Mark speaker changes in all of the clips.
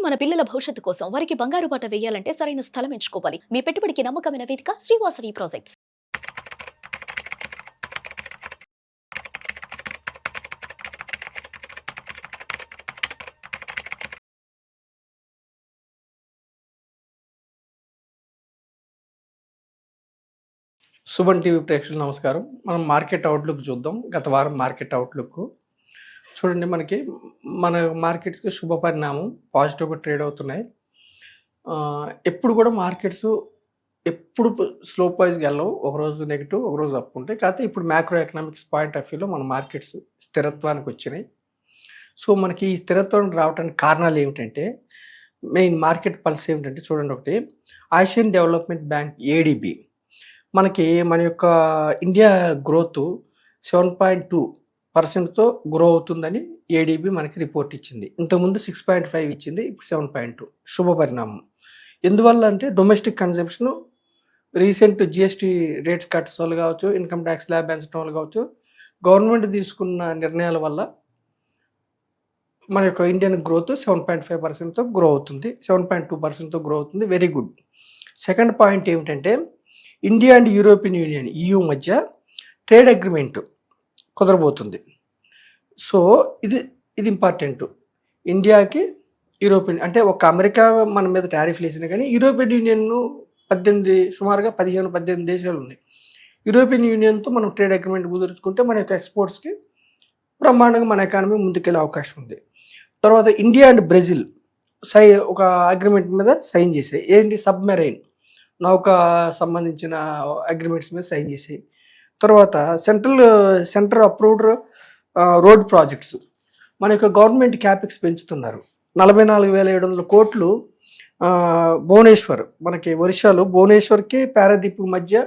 Speaker 1: మన పిల్లల భవిష్యత్తు కోసం వారికి బంగారు బాట వేయాలంటే సరైన స్థలం ఎంచుకోవాలి. మీ పెట్టుబడికి నమ్మకమైన వేదిక శ్రీవాసవి ప్రాజెక్ట్స్.
Speaker 2: సుమన్ టీవీ ప్రేక్షకులు నమస్కారం. మనం మార్కెట్ అవుట్లుక్ చూద్దాం. గత వారం మార్కెట్ అవుట్లుక్ చూడండి. మన మార్కెట్స్కి శుభ పరిణామం, పాజిటివ్గా ట్రేడ్ అవుతున్నాయి. ఎప్పుడు కూడా మార్కెట్స్ ఎప్పుడు స్లో వైజ్గా వెళ్ళవు. ఒకరోజు నెగిటివ్, ఒకరోజు అప్ ఉంటాయి. కాకపోతే ఇప్పుడు మ్యాక్రో ఎకనామిక్స్ పాయింట్ ఆఫ్ వ్యూలో మన మార్కెట్స్ స్థిరత్వానికి వచ్చినాయి. సో మనకి ఈ స్థిరత్వానికి రావడానికి కారణాలు ఏమిటంటే, మెయిన్ మార్కెట్ పల్స్ ఏమిటంటే చూడండి. ఒకటి, ఆసియన్ డెవలప్మెంట్ బ్యాంక్ ఏడిబి మన యొక్క ఇండియా గ్రోత్ 7.2%తో గ్రో అవుతుందని ఏడిబి మనకి రిపోర్ట్ ఇచ్చింది. ఇంతకుముందు 6.5 ఇచ్చింది, ఇప్పుడు 7.2. శుభ పరిణామం. ఎందువల్ల అంటే domestic consumption, recent GST rates cuts వల్ల కావచ్చు, ఇన్కమ్ ట్యాక్స్ ల్యాబ్ పెంచడం వల్ల కావచ్చు, గవర్నమెంట్ తీసుకున్న నిర్ణయాల వల్ల మన యొక్క ఇండియన్ గ్రోత్ 7.5%తో గ్రో అవుతుంది, 7.2%తో గ్రో అవుతుంది. Very good. సెకండ్ పాయింట్ ఏమిటంటే, India and European union EU మధ్య ట్రేడ్ అగ్రిమెంట్ కుదరబోతుంది. సో ఇది ఇంపార్టెంట్. ఇండియాకి యూరోపియన్ అంటే ఒక అమెరికా మన మీద టారిఫ్లు వేసినా కానీ యూరోపియన్ యూనియన్ సుమారుగా 15-18 దేశాలు ఉన్నాయి. యూరోపియన్ యూనియన్తో మనం ట్రేడ్ అగ్రిమెంట్ కుదుర్చుకుంటే మన యొక్క ఎక్స్పోర్ట్స్కి బ్రహ్మాండంగా మన ఎకానమీ ముందుకెళ్ళే అవకాశం ఉంది. తర్వాత ఇండియా అండ్ బ్రెజిల్ ఒక అగ్రిమెంట్ మీద సైన్ చేసాయి. ఏంటి? సబ్మెరైన్ నౌక సంబంధించిన అగ్రిమెంట్స్ మీద సైన్ చేసాయి. తర్వాత సెంటర్ అప్రూవ్డ్ రోడ్ ప్రాజెక్ట్స్. మన యొక్క గవర్నమెంట్ క్యాపెక్స్ పెంచుతున్నారు. 44,700 కోట్లు భువనేశ్వర్, మనకి ఒరిస్సాలో భువనేశ్వర్కి పారాదీప్ మధ్య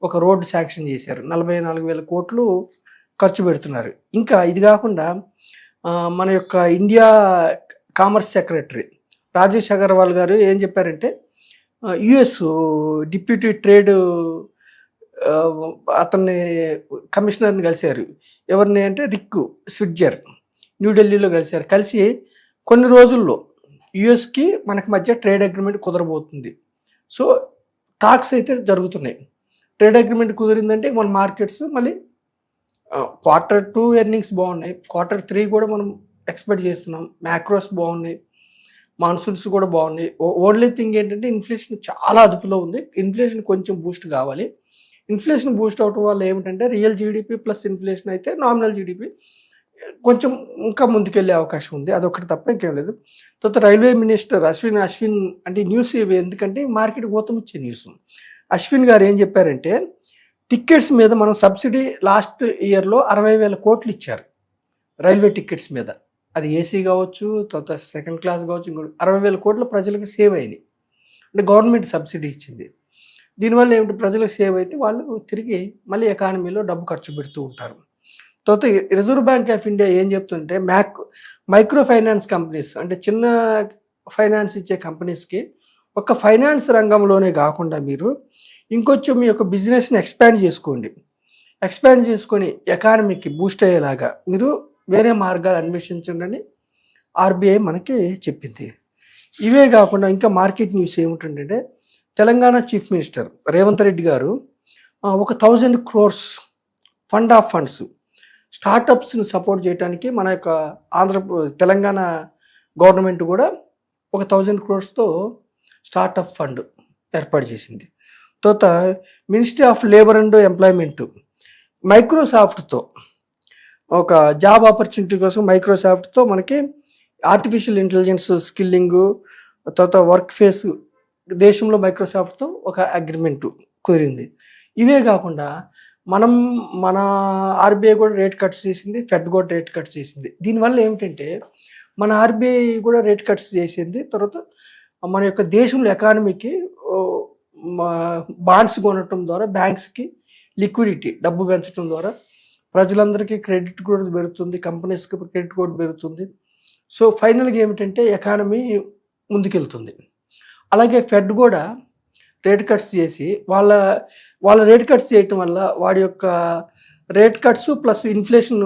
Speaker 2: ఒక రోడ్డు శాంక్షన్ చేశారు. 44,000 కోట్లు ఖర్చు పెడుతున్నారు. ఇంకా ఇది కాకుండా మన యొక్క India commerce secretary Rajesh Agarwal గారు ఏం చెప్పారంటే, యుఎస్ డిప్యూటీ ట్రేడ్ అతన్ని కమిషనర్ని కలిశారు. ఎవరిని అంటే రిక్ స్విట్జర్, న్యూఢిల్లీలో కలిశారు. కలిసి కొన్ని రోజుల్లో యుఎస్కి మనకి మధ్య ట్రేడ్ అగ్రిమెంట్ కుదరబోతుంది. సో టాక్స్ అయితే జరుగుతున్నాయి. ట్రేడ్ అగ్రిమెంట్ కుదిరిందంటే మన మార్కెట్స్ మళ్ళీ Q2 ఎర్నింగ్స్ బాగున్నాయి, Q3 కూడా మనం ఎక్స్పెక్ట్ చేస్తున్నాం. మ్యాక్రోస్ బాగున్నాయి, మాన్సూన్స్ కూడా బాగున్నాయి. ఓన్లీ థింగ్ ఏంటంటే ఇన్ఫ్లేషన్ చాలా అదుపులో ఉంది. ఇన్ఫ్లేషన్ కొంచెం బూస్ట్ కావాలి. ఇన్ఫ్లేషన్ బూస్ట్ అవటం వల్ల ఏమిటంటే రియల్ జీడిపి ప్లస్ ఇన్ఫ్లేషన్ అయితే నామినల్ జీడిపి కొంచెం ఇంకా ముందుకెళ్ళే అవకాశం ఉంది. అదొకటి తప్ప ఇంకేం లేదు. తర్వాత రైల్వే మినిస్టర్ అశ్విన్ అంటే న్యూస్ ఇవి ఎందుకంటే మార్కెట్ గోతం ఇచ్చే న్యూస్. అశ్విన్ గారు ఏం చెప్పారంటే, టికెట్స్ మీద మనం సబ్సిడీ లాస్ట్ ఇయర్లో 60,000 కోట్లు ఇచ్చారు రైల్వే టికెట్స్ మీద. అది ఏసీ కావచ్చు, తర్వాత సెకండ్ క్లాస్ కావచ్చు, ఇంకోటి 60,000 కోట్లు ప్రజలకు సేవ్ అయినాయి. అంటే గవర్నమెంట్ సబ్సిడీ ఇచ్చింది. దీనివల్ల ఏమిటి? ప్రజలకు సేవ్ అయితే వాళ్ళు తిరిగి మళ్ళీ ఎకానమీలో డబ్బు ఖర్చు పెడుతూ ఉంటారు. తర్వాత రిజర్వ్ బ్యాంక్ ఆఫ్ ఇండియా ఏం చెప్తుంటే, మైక్రో ఫైనాన్స్ కంపెనీస్ అంటే చిన్న ఫైనాన్స్ ఇచ్చే కంపెనీస్కి ఒక ఫైనాన్స్ రంగంలోనే కాకుండా మీరు ఇంకొంచెం మీ యొక్క బిజినెస్ని ఎక్స్పాండ్ చేసుకొని ఎకానమీకి బూస్ట్ అయ్యేలాగా మీరు వేరే మార్గాలు అన్వేషించండి అని ఆర్బీఐ మనకి చెప్పింది. ఇవే కాకుండా ఇంకా మార్కెట్ న్యూస్ ఏమిటంటే, తెలంగాణ చీఫ్ మినిస్టర్ రేవంత్ రెడ్డి గారు ఒక 1,000 crores ఫండ్ ఆఫ్ ఫండ్స్ స్టార్టప్స్ని సపోర్ట్ చేయడానికి మన యొక్క తెలంగాణ గవర్నమెంట్ కూడా ఒక 1,000 crores స్టార్టప్ ఫండ్ ఏర్పాటు చేసింది. తర్వాత ministry of labour and employment మైక్రోసాఫ్ట్తో ఒక జాబ్ ఆపర్చునిటీ కోసం మైక్రోసాఫ్ట్తో మనకి ఆర్టిఫిషియల్ ఇంటెలిజెన్స్ స్కిల్లింగ్, తర్వాత వర్క్ ఫేస్ దేశంలో మైక్రోసాఫ్ట్తో ఒక అగ్రిమెంట్ కుదిరింది. ఇవే కాకుండా మన ఆర్బీఐ కూడా రేట్ కట్స్ చేసింది, ఫెడ్ కూడా రేట్ కట్స్ చేసింది. దీనివల్ల ఏమిటంటే మన ఆర్బీఐ కూడా రేట్ కట్స్ చేసింది. తర్వాత మన యొక్క దేశంలో ఎకానమీకి బాండ్స్ కొనటం ద్వారా బ్యాంక్స్కి లిక్విడిటీ డబ్బు పెంచడం ద్వారా ప్రజలందరికీ క్రెడిట్ కూడా పెరుగుతుంది, కంపెనీస్కి క్రెడిట్ కూడా పెరుగుతుంది. సో ఫైనల్గా ఏమిటంటే ఎకానమీ ముందుకెళ్తుంది. అలాగే ఫెడ్ కూడా రేట్ కట్స్ చేసి వాళ్ళ రేట్ కట్స్ చేయటం వల్ల వాడి యొక్క రేట్ కట్స్ ప్లస్ ఇన్ఫ్లేషన్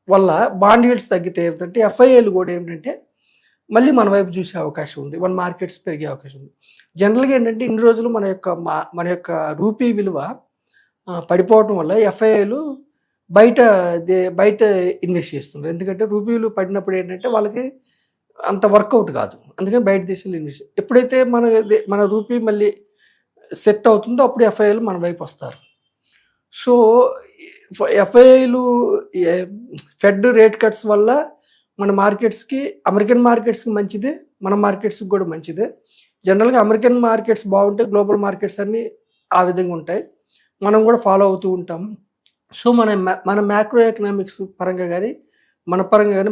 Speaker 2: వల్ల బాండ్ yields తగ్గితే ఏంటంటే ఎఫ్ఐఏలు కూడా ఏంటంటే మళ్ళీ మన వైపు చూసే అవకాశం ఉంది. మన మార్కెట్స్ పెరిగే అవకాశం ఉంది. జనరల్‌గా ఏంటంటే ఇన్ని రోజులు మన యొక్క రూపీ విలువ పడిపోవటం వల్ల ఎఫ్ఐఐలు బయట బయట ఇన్వెస్ట్ చేస్తున్నారు. ఎందుకంటే రూపీ విలువ పడినప్పుడు ఏంటంటే వాళ్ళకి అంత వర్కౌట్ కాదు. అందుకని బయట దేశాల్లో ఇన్వెస్ట్ ఎప్పుడైతే మన రూపీ మళ్ళీ సెట్ అవుతుందో అప్పుడు ఎఫ్ఐఐలు మన వైపు వస్తారు. సో ఎఫ్ఐఐలు ఫెడ్ రేట్ కట్స్ వల్ల మన మార్కెట్స్కి అమెరికన్ మార్కెట్స్కి మంచిదే, మన మార్కెట్స్కి కూడా మంచిదే. జనరల్గా అమెరికన్ మార్కెట్స్ బాగుంటే గ్లోబల్ మార్కెట్స్ అన్నీ ఆ విధంగా ఉంటాయి. మనం కూడా ఫాలో అవుతూ ఉంటాం. సో మన మ్యాక్రో ఎకనామిక్స్ పరంగా కానీ మన పరంగా కానీ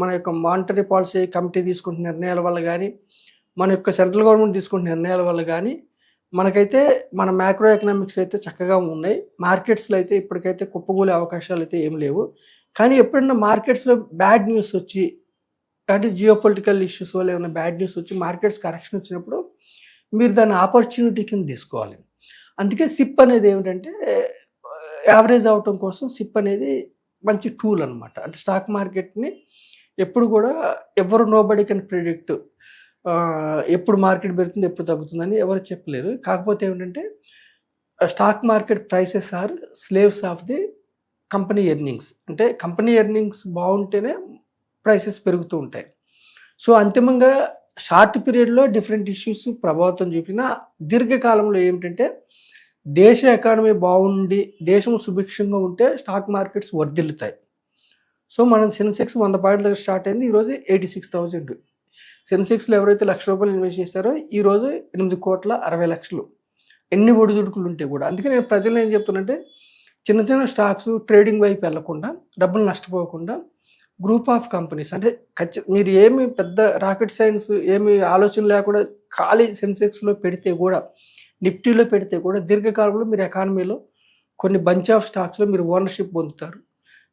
Speaker 2: మన యొక్క మానిటరీ పాలసీ కమిటీ తీసుకుంటున్న నిర్ణయాల వల్ల కానీ మన యొక్క సెంట్రల్ గవర్నమెంట్ తీసుకుంటున్న నిర్ణయాల వల్ల కానీ మనకైతే మన మ్యాక్రో ఎకనామిక్స్ అయితే చక్కగా ఉన్నాయి. మార్కెట్స్లో అయితే ఇప్పటికైతే కుప్పగూలే అవకాశాలు అయితే ఏం లేవు. కానీ ఎప్పుడన్నా మార్కెట్స్లో బ్యాడ్ న్యూస్ వచ్చి అంటే జియోపొలిటికల్ ఇష్యూస్ వల్ల ఏమైనా బ్యాడ్ న్యూస్ వచ్చి మార్కెట్స్ కరెక్షన్ వచ్చినప్పుడు మీరు దాన్ని ఆపర్చునిటీ కింద తీసుకోవాలి. అందుకే సిప్ అనేది ఏమిటంటే యావరేజ్ అవటం కోసం సిప్ అనేది మంచి టూల్ అనమాట. అంటే స్టాక్ మార్కెట్ని ఎప్పుడు కూడా ఎవరు నోబడీ కెన్ ప్రిడిక్ట్ ఎప్పుడు మార్కెట్ పెరుగుతుంది ఎప్పుడు తగ్గుతుందని ఎవరు చెప్పలేరు. కాకపోతే ఏమిటంటే stock market prices are slaves of the company earnings. అంటే కంపెనీ ఎర్నింగ్స్ బాగుంటేనే ప్రైసెస్ పెరుగుతూ ఉంటాయి. సో అంతిమంగా షార్ట్ పీరియడ్లో డిఫరెంట్ ఇష్యూస్ ప్రభావితం చూపిన దీర్ఘకాలంలో ఏమిటంటే దేశ ఎకానమీ బాగుండి దేశం సుభిక్షంగా ఉంటే స్టాక్ మార్కెట్స్ వర్ధిల్లుతాయి. సో మనం సెన్సెక్స్ 100 పాయింట్ల దగ్గర స్టార్ట్ అయింది. ఈరోజు 86,000. సెన్సెక్స్లో ఎవరైతే ₹1,00,000 ఇన్వెస్ట్ చేశారో ఈరోజు 8,60,00,000. ఎన్ని ఒడిదుడుకులు ఉంటే కూడా. అందుకే నేను ప్రజలు ఏం చెప్తున్నంటే చిన్న చిన్న స్టాక్స్ ట్రేడింగ్ వైపు వెళ్లకుండా డబ్బులు నష్టపోకుండా గ్రూప్ ఆఫ్ కంపెనీస్ అంటే మీరు ఏమి పెద్ద రాకెట్ సైన్స్ ఏమి ఆలోచన లేకుండా ఖాళీ సెన్సెక్స్లో పెడితే కూడా నిఫ్టీలో పెడితే కూడా దీర్ఘకాలంలో మీరు ఎకానమీలో కొన్ని బంచ్ ఆఫ్ స్టాక్స్లో మీరు ఓనర్షిప్ పొందుతారు.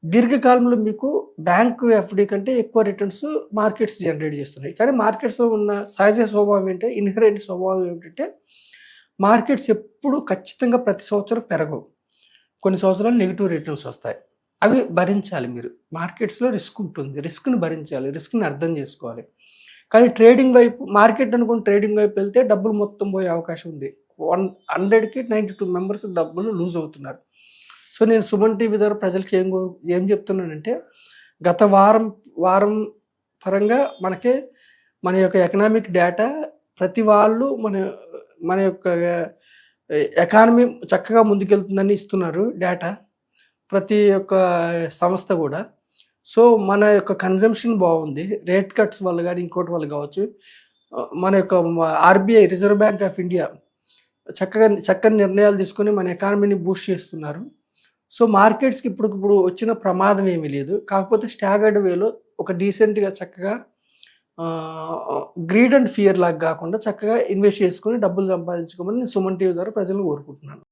Speaker 2: దీర్ఘకాలంలో మీకు బ్యాంకు ఎఫ్డి కంటే ఎక్కువ రిటర్న్స్ మార్కెట్స్ జనరేట్ చేస్తున్నాయి. కానీ మార్కెట్స్లో ఉన్న సహజ స్వభావం ఏంటంటే ఇన్హరెంట్ స్వభావం ఏమిటంటే మార్కెట్స్ ఎప్పుడు ఖచ్చితంగా ప్రతి సంవత్సరం పెరగవు. కొన్ని సంవత్సరాలు నెగిటివ్ రిటర్న్స్ వస్తాయి. అవి భరించాలి మీరు. మార్కెట్స్లో రిస్క్ ఉంటుంది. రిస్క్ని భరించాలి. రిస్క్ని అర్థం చేసుకోవాలి. కానీ ట్రేడింగ్ వైపు మార్కెట్ అనుకుని ట్రేడింగ్ వైపు వెళ్తే డబ్బులు మొత్తం పోయే అవకాశం ఉంది. 100కి 92 మెంబర్స్ డబ్బులు లూజ్ అవుతున్నారు. సో నేను సుమన్ టీవీ ద్వారా ప్రజలకి ఏం చెప్తున్నానంటే గత వారం పరంగా మన యొక్క ఎకనామిక్ డేటా ప్రతి వాళ్ళు మన యొక్క ఎకానమీ చక్కగా ముందుకెళ్తుందని ఇస్తున్నారు డేటా ప్రతి ఒక్క సంస్థ కూడా. సో మన యొక్క కన్జంప్షన్ బాగుంది. రేట్ కట్స్ వల్ల కానీ ఇంకోటి వల్ల కావచ్చు. మన యొక్క RBI reserve bank of India చక్కని నిర్ణయాలు తీసుకొని మన ఎకానమీని బూస్ట్ చేస్తున్నారు. సో మార్కెట్స్కి ఇప్పుడు వచ్చిన ప్రమాదం ఏమీ లేదు. కాకపోతే స్టాగర్డ్ వేలో ఒక డీసెంట్గా చక్కగా గ్రీడ్ అండ్ ఫియర్ లాగా కాకుండా చక్కగా ఇన్వెస్ట్ చేసుకొని డబ్బులు సంపాదించుకోమని సుమన్ టీవీ ద్వారా ప్రజలను కోరుకుంటున్నాను.